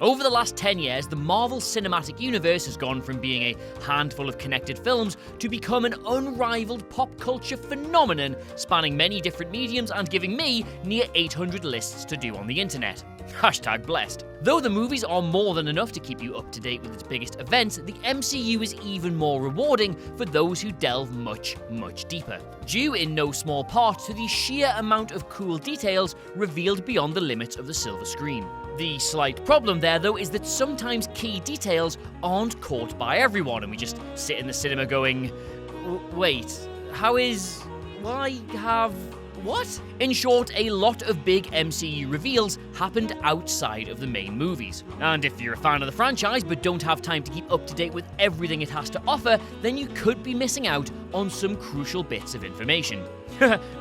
Over the last 10 years, the Marvel Cinematic Universe has gone from being a handful of connected films to become an unrivaled pop culture phenomenon spanning many different mediums and giving me near 800 lists to do on the internet. Hashtag blessed. Though the movies are more than enough to keep you up to date with its biggest events, the MCU is even more rewarding for those who delve much, much deeper. Due in no small part to the sheer amount of cool details revealed beyond the limits of the silver screen. The slight problem there, though, is that sometimes key details aren't caught by everyone, and we just sit in the cinema going, wait, why have... what? In short, a lot of big MCU reveals happened outside of the main movies. And if you're a fan of the franchise but don't have time to keep up to date with everything it has to offer, then you could be missing out on some crucial bits of information.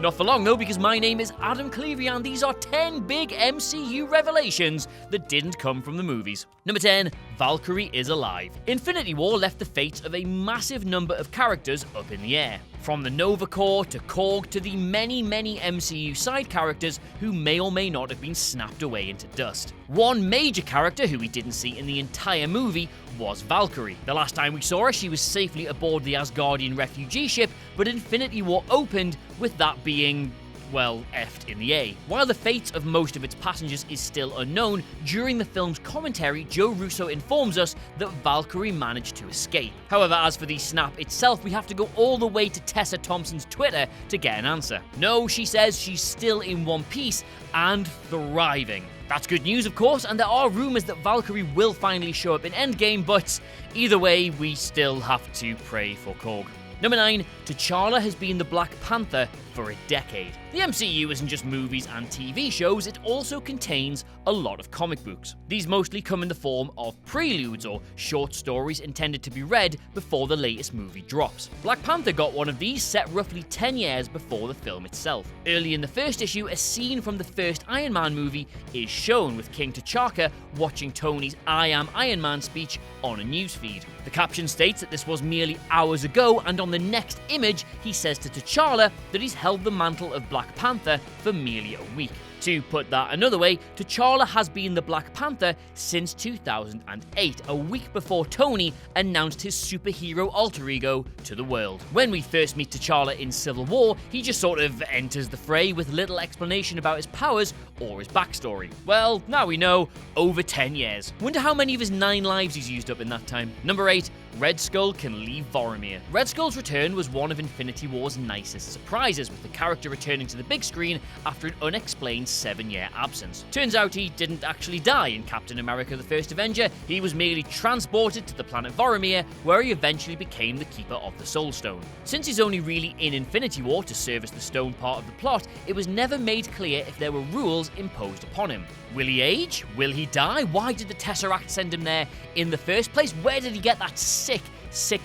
Not for long though, because my name is Adam Cleary and these are 10 big MCU revelations that didn't come from the movies. Number 10, Valkyrie is alive. Infinity War left the fates of a massive number of characters up in the air. From the Nova Corps to Korg to the many MCU side characters who may or may not have been snapped away into dust. One major character who we didn't see in the entire movie was Valkyrie. The last time we saw her, she was safely aboard the Asgardian refugee ship, but Infinity War opened with that being, well, effed in the A. While the fate of most of its passengers is still unknown, during the film's commentary, Joe Russo informs us that Valkyrie managed to escape. However, as for the snap itself, we have to go all the way to Tessa Thompson's Twitter to get an answer. No, she says she's still in one piece and thriving. That's good news, of course, and there are rumours that Valkyrie will finally show up in Endgame, but either way, we still have to pray for Korg. Number 9, T'Challa has been the Black Panther for a decade. The MCU isn't just movies and TV shows, it also contains a lot of comic books. These mostly come in the form of preludes or short stories intended to be read before the latest movie drops. Black Panther got one of these set roughly 10 years before the film itself. Early in the first issue, a scene from the first Iron Man movie is shown with King T'Chaka watching Tony's I Am Iron Man speech on a newsfeed. The caption states that this was merely hours ago, and on the next image, he says to T'Challa that he's held the mantle of Black Panther for merely a week. To put that another way, T'Challa has been the Black Panther since 2008, a week before Tony announced his superhero alter ego to the world. When we first meet T'Challa in Civil War, he just sort of enters the fray with little explanation about his powers or his backstory. Well, now we know, over 10 years. Wonder how many of his 9 lives he's used up in that time. Number 8, Red Skull can leave Vormir. Red Skull's return was one of Infinity War's nicest surprises, with the character returning to the big screen after an unexplained 7-year absence. Turns out he didn't actually die in Captain America the First Avenger, he was merely transported to the planet Vormir, where he eventually became the Keeper of the Soul Stone. Since he's only really in Infinity War to serve as the stone part of the plot, it was never made clear if there were rules imposed upon him. Will he age? Will he die? Why did the Tesseract send him there in the first place? Where did he get that sick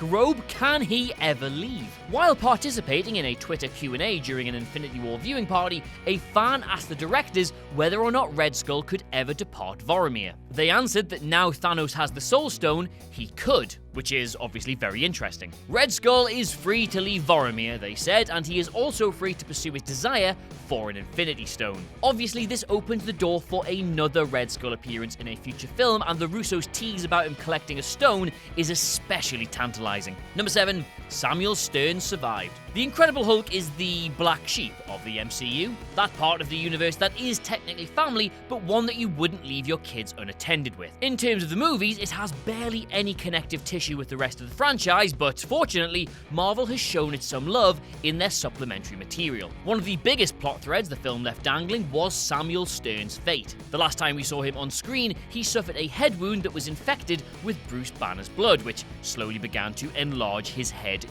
robe? Can he ever leave? While participating in a Twitter Q&A during an Infinity War viewing party, a fan asked the directors whether or not Red Skull could ever depart Vormir. They answered that now Thanos has the Soul Stone, he could, which is obviously very interesting. Red Skull is free to leave Vormir, they said, and he is also free to pursue his desire for an Infinity Stone. Obviously, this opens the door for another Red Skull appearance in a future film, and the Russos' tease about him collecting a stone is especially tantalizing. Number 7, Samuel Stern survived. The Incredible Hulk is the black sheep of the MCU, that part of the universe that is technically family, but one that you wouldn't leave your kids unattended with. In terms of the movies, it has barely any connective tissue with the rest of the franchise, but fortunately, Marvel has shown it some love in their supplementary material. One of the biggest plot threads the film left dangling was Samuel Stern's fate. The last time we saw him on screen, he suffered a head wound that was infected with Bruce Banner's blood, which slowly began to enlarge his head.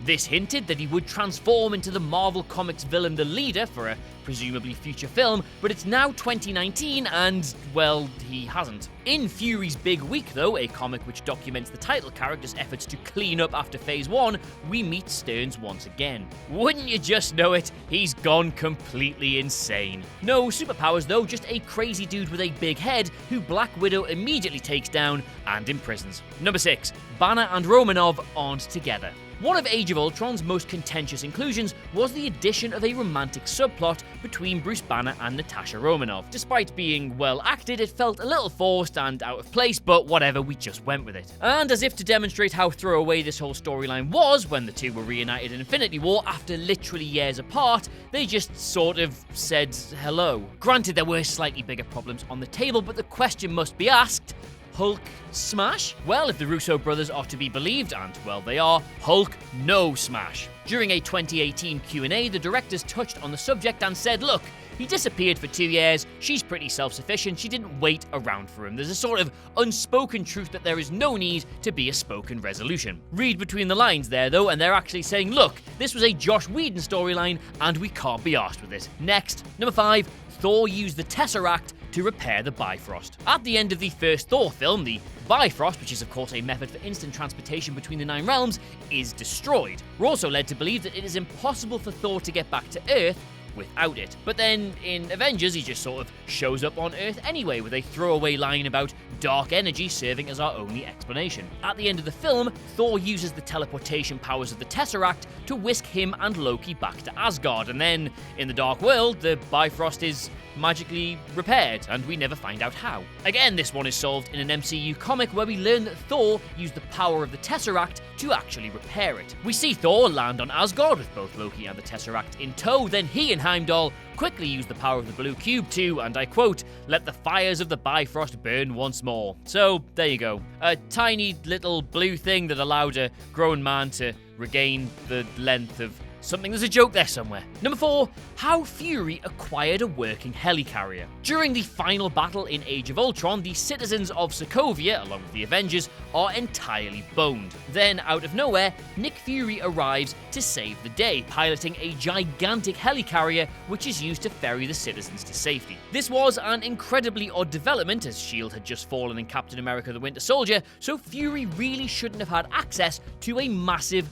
This hinted that he would transform into the Marvel Comics villain The Leader for a presumably future film, but it's now 2019 and, well, he hasn't. In Fury's Big Week, though, a comic which documents the title character's efforts to clean up after Phase 1, we meet Stearns once again. Wouldn't you just know it? He's gone completely insane. No superpowers, though, just a crazy dude with a big head who Black Widow immediately takes down and imprisons. Number 6, Banner and Romanov aren't together. One of Age of Ultron's most contentious inclusions was the addition of a romantic subplot between Bruce Banner and Natasha Romanoff. Despite being well acted, it felt a little forced and out of place, but whatever, we just went with it. And as if to demonstrate how throwaway this whole storyline was when the two were reunited in Infinity War after literally years apart, they just sort of said hello. Granted, there were slightly bigger problems on the table, but the question must be asked, Hulk smash? Well, if the Russo brothers are to be believed, and well they are, Hulk no smash. During a 2018 Q&A, the directors touched on the subject and said, look, he disappeared for 2 years, she's pretty self-sufficient, she didn't wait around for him. There's a sort of unspoken truth that there is no need to be a spoken resolution. Read between the lines there though, and they're actually saying, look, this was a Joss Whedon storyline and we can't be arsed with it. Next, number 5, Thor used the Tesseract to repair the Bifrost. At the end of the first Thor film, the Bifrost, which is of course a method for instant transportation between the 9 realms, is destroyed. We're also led to believe that it is impossible for Thor to get back to Earth without it. But then in Avengers, he just sort of shows up on Earth anyway with a throwaway line about dark energy serving as our only explanation. At the end of the film, Thor uses the teleportation powers of the Tesseract to whisk him and Loki back to Asgard, and then in the Dark World, the Bifrost is magically repaired, and we never find out how. Again, this one is solved in an MCU comic where we learn that Thor used the power of the Tesseract to actually repair it. We see Thor land on Asgard with both Loki and the Tesseract in tow, then he and Heimdall quickly use the power of the blue cube to, and I quote, let the fires of the Bifrost burn once more. So, there you go. A tiny little blue thing that allowed a grown man to regain the length of something. There's a joke there somewhere. Number 4, how Fury acquired a working helicarrier. During the final battle in Age of Ultron, the citizens of Sokovia, along with the Avengers, are entirely boned. Then, out of nowhere, Nick Fury arrives to save the day, piloting a gigantic helicarrier which is used to ferry the citizens to safety. This was an incredibly odd development, as S.H.I.E.L.D. had just fallen in Captain America the Winter Soldier, so Fury really shouldn't have had access to a massive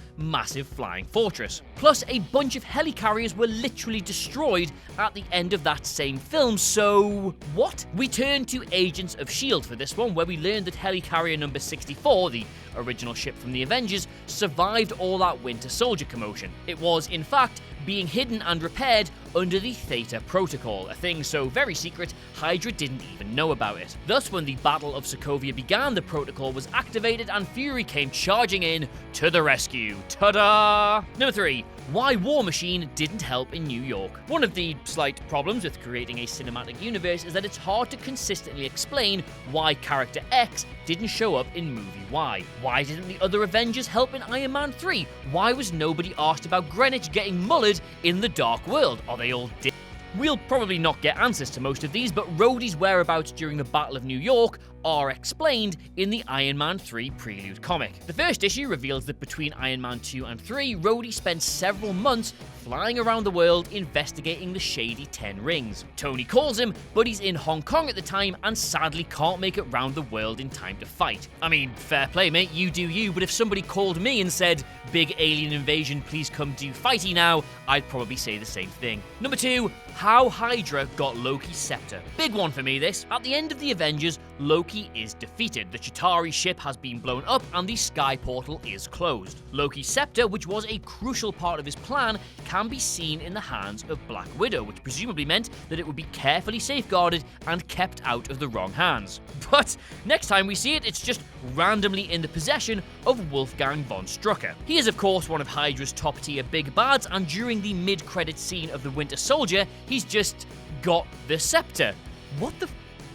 flying fortress. Plus, a bunch of helicarriers were literally destroyed at the end of that same film, so what? We turn to Agents of S.H.I.E.L.D. for this one, where we learned that helicarrier number 64, the original ship from the Avengers, survived all that Winter Soldier commotion. It was, in fact, being hidden and repaired under the THOR protocol, a thing so very secret, HYDRA didn't even know about it. Thus, when the Battle of Sokovia began, the protocol was activated and Fury came charging in to the rescue. Ta-da! Number 3, why War Machine didn't help in New York. One of the slight problems with creating a cinematic universe is that it's hard to consistently explain why character X didn't show up in movie Y. Why didn't the other Avengers help in Iron Man 3? Why was nobody asked about Greenwich getting mullered in the Dark World? Are they all dead? We'll probably not get answers to most of these, but Rhodey's whereabouts during the Battle of New York are explained in the Iron Man 3 Prelude comic. The first issue reveals that between Iron Man 2 and 3, Rhodey spent several months flying around the world investigating the shady 10 rings. Tony calls him, but he's in Hong Kong at the time and sadly can't make it round the world in time to fight. I mean, fair play mate, you do you, but if somebody called me and said, big alien invasion, please come do fighty now, I'd probably say the same thing. Number 2, how HYDRA got Loki's scepter. Big one for me this. At the end of the Avengers, Loki is defeated. The Chitauri ship has been blown up and the sky portal is closed. Loki's scepter, which was a crucial part of his plan, can be seen in the hands of Black Widow, which presumably meant that it would be carefully safeguarded and kept out of the wrong hands. But next time we see it, it's just randomly in the possession of Wolfgang von Strucker. He is of course one of HYDRA's top tier big bads, and during the mid-credit scene of the Winter Soldier, he's just got the scepter. What the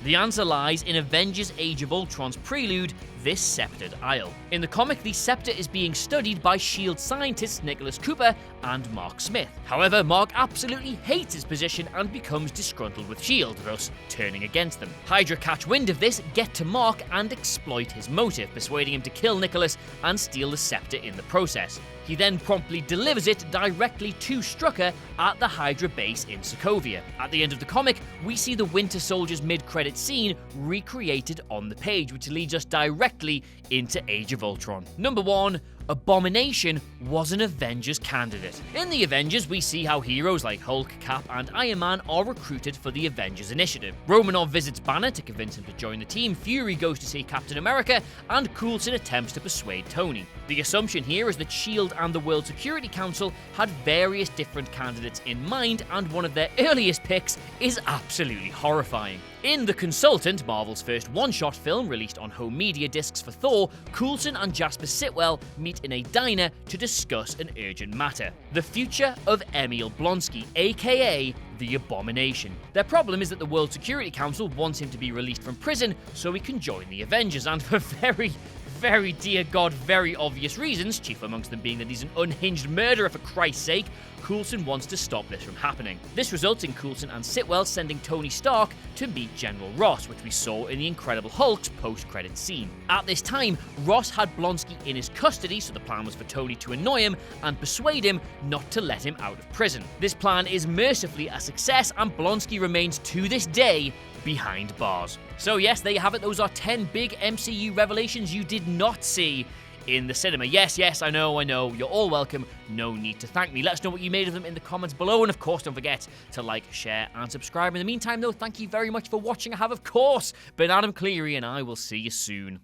The answer lies in Avengers Age of Ultron's prelude, This Sceptered Isle. In the comic, the scepter is being studied by S.H.I.E.L.D. scientists Nicholas Cooper and Mark Smith. However, Mark absolutely hates his position and becomes disgruntled with S.H.I.E.L.D., thus turning against them. HYDRA catch wind of this, get to Mark, and exploit his motive, persuading him to kill Nicholas and steal the scepter in the process. He then promptly delivers it directly to Strucker at the HYDRA base in Sokovia. At the end of the comic, we see the Winter Soldier's mid-credit scene recreated on the page, which leads us directly into Age of Ultron. Number 1, Abomination was an Avengers candidate. In the Avengers, we see how heroes like Hulk, Cap, and Iron Man are recruited for the Avengers Initiative. Romanov visits Banner to convince him to join the team, Fury goes to see Captain America, and Coulson attempts to persuade Tony. The assumption here is that S.H.I.E.L.D. and the World Security Council had various different candidates in mind, and one of their earliest picks is absolutely horrifying. In The Consultant, Marvel's first one-shot film released on home media discs for Thor, Coulson and Jasper Sitwell meet in a diner to discuss an urgent matter: the future of Emil Blonsky, aka the Abomination. Their problem is that the World Security Council wants him to be released from prison so he can join the Avengers, and for very, dear God, very obvious reasons, chief amongst them being that he's an unhinged murderer for Christ's sake, Coulson wants to stop this from happening. This results in Coulson and Sitwell sending Tony Stark to meet General Ross, which we saw in the Incredible Hulk's post-credits scene. At this time, Ross had Blonsky in his custody, so the plan was for Tony to annoy him and persuade him not to let him out of prison. This plan is mercifully a success, and Blonsky remains to this day behind bars. So yes, there you have it. Those are 10 big MCU revelations you did not see in the cinema. Yes, I know, you're all welcome. No need to thank me. Let us know what you made of them in the comments below, and of course, don't forget to like, share, and subscribe. In the meantime, though, thank you very much for watching. I have, of course, been Adam Cleary, and I will see you soon.